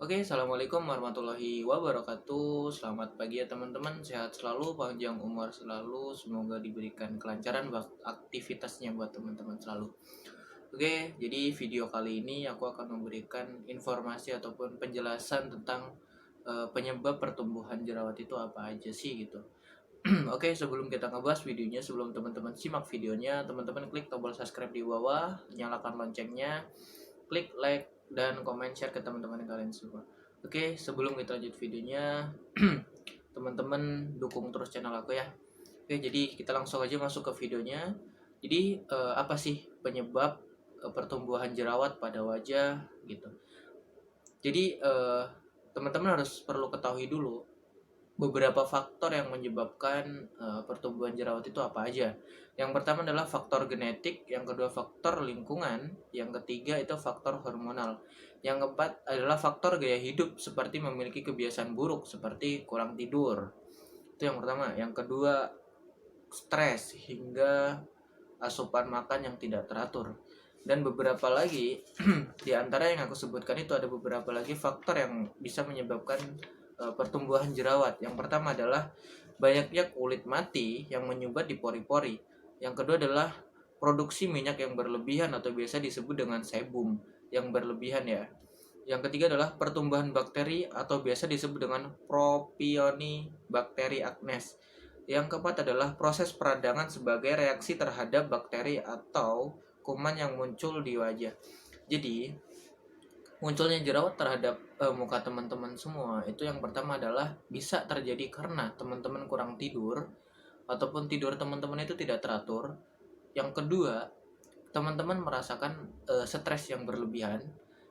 Oke, assalamualaikum warahmatullahi wabarakatuh. Selamat pagi ya teman-teman. Sehat selalu, panjang umur selalu. Semoga diberikan kelancaran buat aktivitasnya buat teman-teman selalu. Oke, jadi video kali ini aku akan memberikan informasi ataupun penjelasan tentang penyebab pertumbuhan jerawat itu apa aja sih gitu. Oke, sebelum kita ngebahas videonya, sebelum teman-teman simak videonya, teman-teman klik tombol subscribe di bawah, nyalakan loncengnya, klik like dan komen share ke teman-teman kalian semua. Oke, sebelum kita lanjut videonya, teman-teman dukung terus channel aku ya. Oke, jadi kita langsung aja masuk ke videonya. Jadi apa sih penyebab pertumbuhan jerawat pada wajah gitu. Jadi teman-teman harus perlu ketahui dulu beberapa faktor yang menyebabkan pertumbuhan jerawat itu apa aja. Yang pertama adalah faktor genetik, yang kedua faktor lingkungan, yang ketiga itu faktor hormonal. Yang keempat adalah faktor gaya hidup seperti memiliki kebiasaan buruk seperti kurang tidur. Itu yang pertama. Yang kedua stres hingga asupan makan yang tidak teratur. Dan beberapa lagi di antara yang aku sebutkan itu ada beberapa lagi faktor yang bisa menyebabkan pertumbuhan jerawat. Yang pertama adalah banyaknya kulit mati yang menyumbat di pori-pori. Yang kedua adalah produksi minyak yang berlebihan atau biasa disebut dengan sebum yang berlebihan ya. Yang ketiga adalah pertumbuhan bakteri atau biasa disebut dengan Propionibacter acnes. Yang keempat adalah proses peradangan sebagai reaksi terhadap bakteri atau kuman yang muncul di wajah. Jadi, munculnya jerawat terhadap muka teman-teman semua itu yang pertama adalah bisa terjadi karena teman-teman kurang tidur ataupun tidur teman-teman itu tidak teratur. Yang kedua, teman-teman merasakan stres yang berlebihan.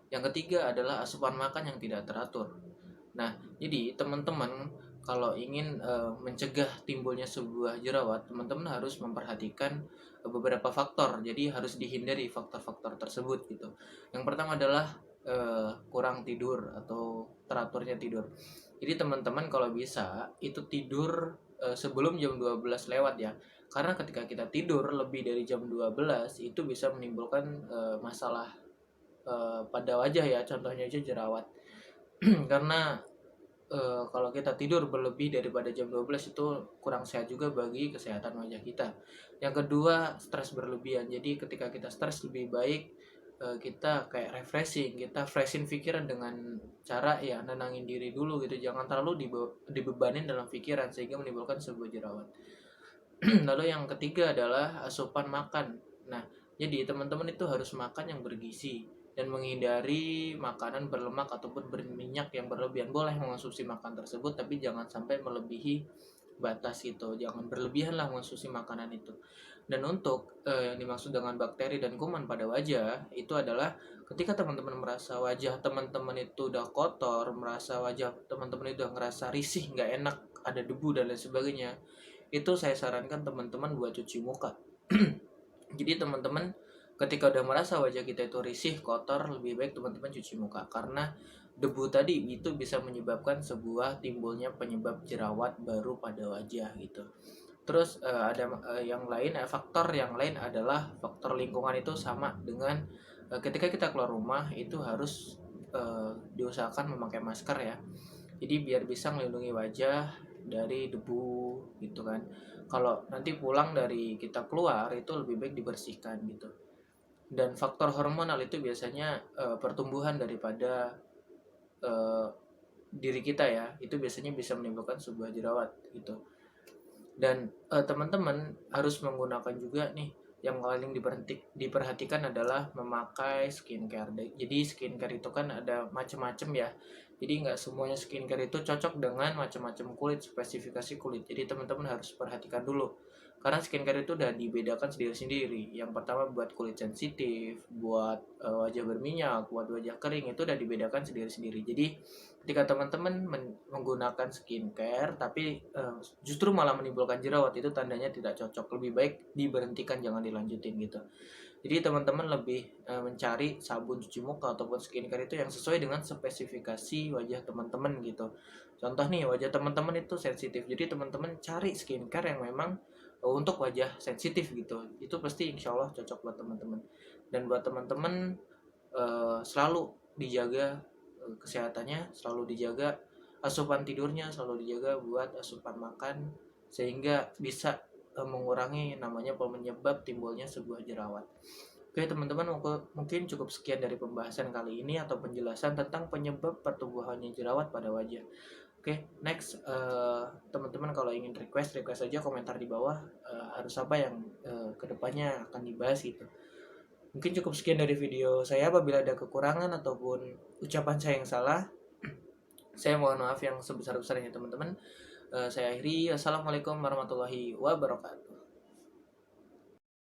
Yang ketiga adalah asupan makan yang tidak teratur. Nah, jadi teman-teman kalau ingin mencegah timbulnya sebuah jerawat, teman-teman harus memperhatikan beberapa faktor. Jadi harus dihindari faktor-faktor tersebut gitu. Yang pertama adalah kurang tidur atau teraturnya tidur. Jadi teman-teman kalau bisa itu tidur sebelum jam 12 lewat ya. Karena ketika kita tidur lebih dari jam 12 itu bisa menimbulkan masalah pada wajah ya, contohnya aja jerawat. Karena kalau kita tidur berlebih daripada jam 12 itu kurang sehat juga bagi kesehatan wajah kita. Yang kedua, stres berlebihan. Jadi ketika kita stres lebih baik kita kayak refreshing, kita freshin pikiran dengan cara ya nenangin diri dulu gitu. Jangan terlalu dibebanin dalam pikiran sehingga menimbulkan sebuah jerawat. Lalu yang ketiga adalah asupan makan. Nah, jadi teman-teman itu harus makan yang bergizi dan menghindari makanan berlemak ataupun berminyak yang berlebihan. Boleh mengonsumsi makan tersebut tapi jangan sampai melebihi batas itu. Jangan berlebihan lah mengonsumsi makanan itu. Dan untuk yang dimaksud dengan bakteri dan kuman pada wajah itu adalah ketika teman-teman merasa wajah teman-teman itu udah kotor, merasa wajah teman-teman itu udah ngerasa risih, nggak enak, ada debu dan lain sebagainya, itu saya sarankan teman-teman buat cuci muka. Jadi teman-teman ketika udah merasa wajah kita itu risih, kotor, lebih baik teman-teman cuci muka karena debu tadi itu bisa menyebabkan sebuah timbulnya penyebab jerawat baru pada wajah gitu. Terus ada yang lain, faktor yang lain adalah faktor lingkungan. Itu sama dengan ketika kita keluar rumah itu harus diusahakan memakai masker ya. Jadi biar bisa melindungi wajah dari debu gitu kan. Kalau nanti pulang dari kita keluar itu lebih baik dibersihkan gitu. Dan faktor hormonal itu biasanya pertumbuhan daripada uh, diri kita ya, itu biasanya bisa menimbulkan sebuah jerawat gitu. Dan teman-teman harus menggunakan juga nih yang paling diperhatikan adalah memakai skincare. Jadi skincare itu kan ada macam-macam ya. Jadi nggak semuanya skincare itu cocok dengan macam-macam kulit, spesifikasi kulit. Jadi teman-teman harus perhatikan dulu. Karena skincare itu udah dibedakan sendiri-sendiri. Yang pertama buat kulit sensitif, buat wajah berminyak, buat wajah kering itu udah dibedakan sendiri-sendiri. Jadi ketika teman-teman menggunakan skincare tapi justru malah menimbulkan jerawat, itu tandanya tidak cocok. Lebih baik diberhentikan, jangan dilanjutin gitu. Jadi teman-teman lebih mencari sabun cuci muka ataupun skincare itu yang sesuai dengan spesifikasi wajah teman-teman gitu. Contoh nih, wajah teman-teman itu sensitif, jadi teman-teman cari skincare yang memang untuk wajah sensitif gitu. Itu pasti insya Allah cocok buat teman-teman. Dan buat teman-teman selalu dijaga kesehatannya selalu dijaga, asupan tidurnya selalu dijaga buat asupan makan, sehingga bisa mengurangi namanya penyebab timbulnya sebuah jerawat. Oke teman-teman, mungkin cukup sekian dari pembahasan kali ini atau penjelasan tentang penyebab pertumbuhannya jerawat pada wajah. Oke, next, teman-teman kalau ingin request aja komentar di bawah, harus apa yang kedepannya akan dibahas gitu. Mungkin cukup sekian dari video saya. Apabila ada kekurangan ataupun ucapan saya yang salah, saya mohon maaf yang sebesar-besarnya teman-teman. Saya akhiri. Assalamualaikum warahmatullahi wabarakatuh.